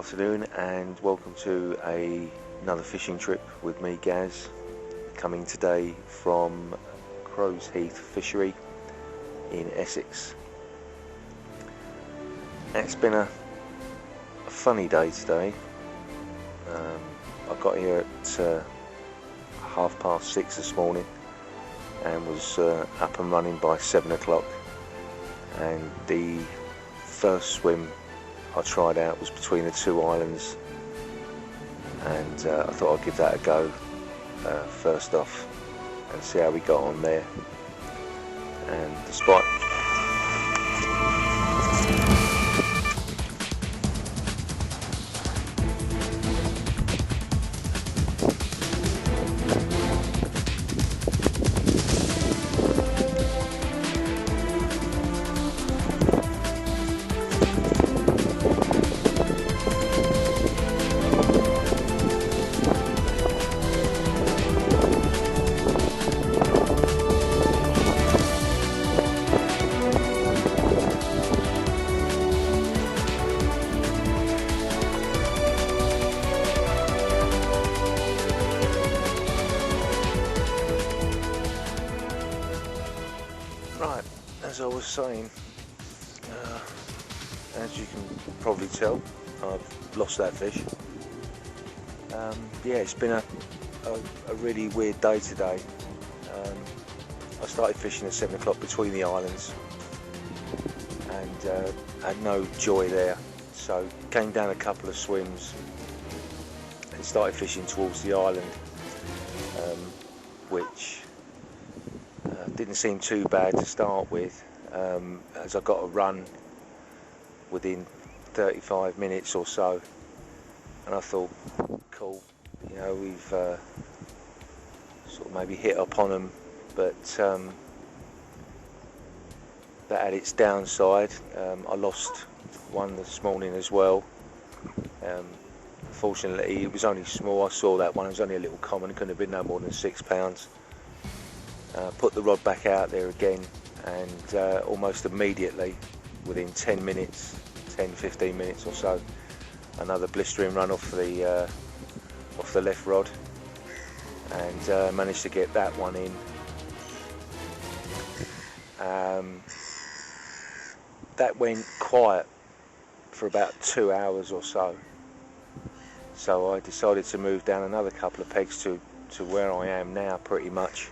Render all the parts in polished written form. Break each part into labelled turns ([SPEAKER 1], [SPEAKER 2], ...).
[SPEAKER 1] afternoon and welcome to another fishing trip with me, GaZ, coming today from Crowsheath fishery in Essex. It's been a funny day today. I got here at 6:30 this morning and was up and running by 7 o'clock, and the first swim I tried out was between the two islands, and I thought I'd give that a go first off and see how we got on there. And despite as I was saying, as you can probably tell, I've lost that fish. Yeah, it's been a really weird day today. I started fishing at 7 o'clock between the islands and had no joy there, so came down a couple of swims and started fishing towards the island, which didn't seem too bad to start with, as I got a run within 35 minutes or so, and I thought, cool, you know, we've sort of maybe hit upon them, but that had its downside. I lost one this morning as well. Fortunately it was only small. I saw that one, it was only a little common, couldn't have been no more than 6 pounds. Put the rod back out there again, and almost immediately, within 10 minutes, 10-15 minutes or so, another blistering run off the left rod, and managed to get that one in. That went quiet for about 2 hours or so, so I decided to move down another couple of pegs to where I am now, pretty much.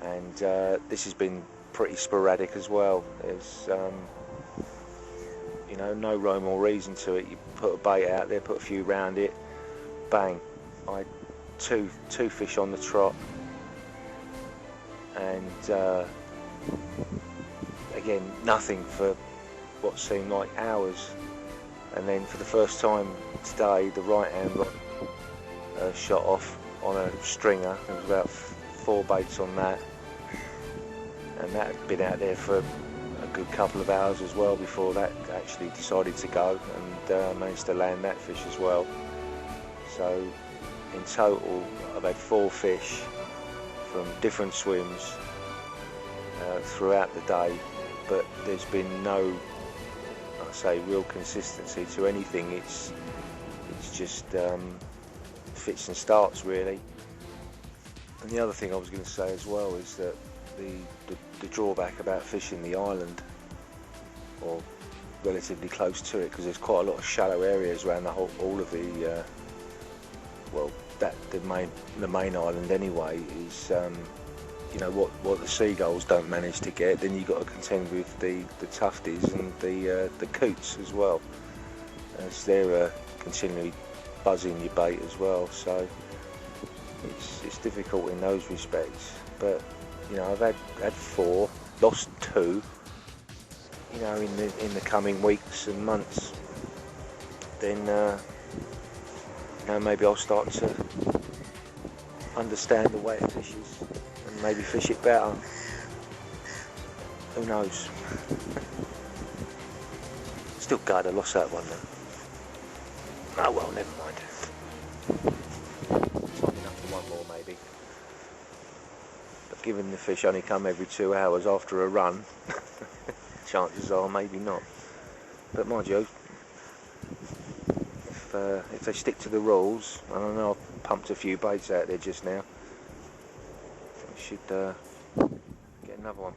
[SPEAKER 1] And this has been pretty sporadic as well. There's you know, no rhyme or reason to it. You put a bait out there, put a few round it, bang, I had two fish on the trot, and again nothing for what seemed like hours, and then for the first time today the right hand rod shot off on a stringer. There was about 4 baits on that, and that had been out there for a good couple of hours as well before that actually decided to go, and managed to land that fish as well. So in total I've had 4 fish from different swims throughout the day, but there's been no, I'd say, real consistency to anything. It's just fits and starts really. And the other thing I was going to say as well is that the drawback about fishing the island, or relatively close to it, because there's quite a lot of shallow areas around all of the well, the main island anyway, is you know, what the seagulls don't manage to get, then you've got to contend with the tufties and the coots as well, as they're continually buzzing your bait as well. So it's difficult in those respects. But you know, I've had 4, lost 2. You know, in the coming weeks and months, then you know, maybe I'll start to understand the way it fishes and maybe fish it better. Who knows? Still glad I lost that one though. Oh well, never mind. Time enough for one more maybe. But given the fish only come every 2 hours after a run, chances are maybe not. But mind you, if they stick to the rules, and I know I've pumped a few baits out there just now, I should get another one.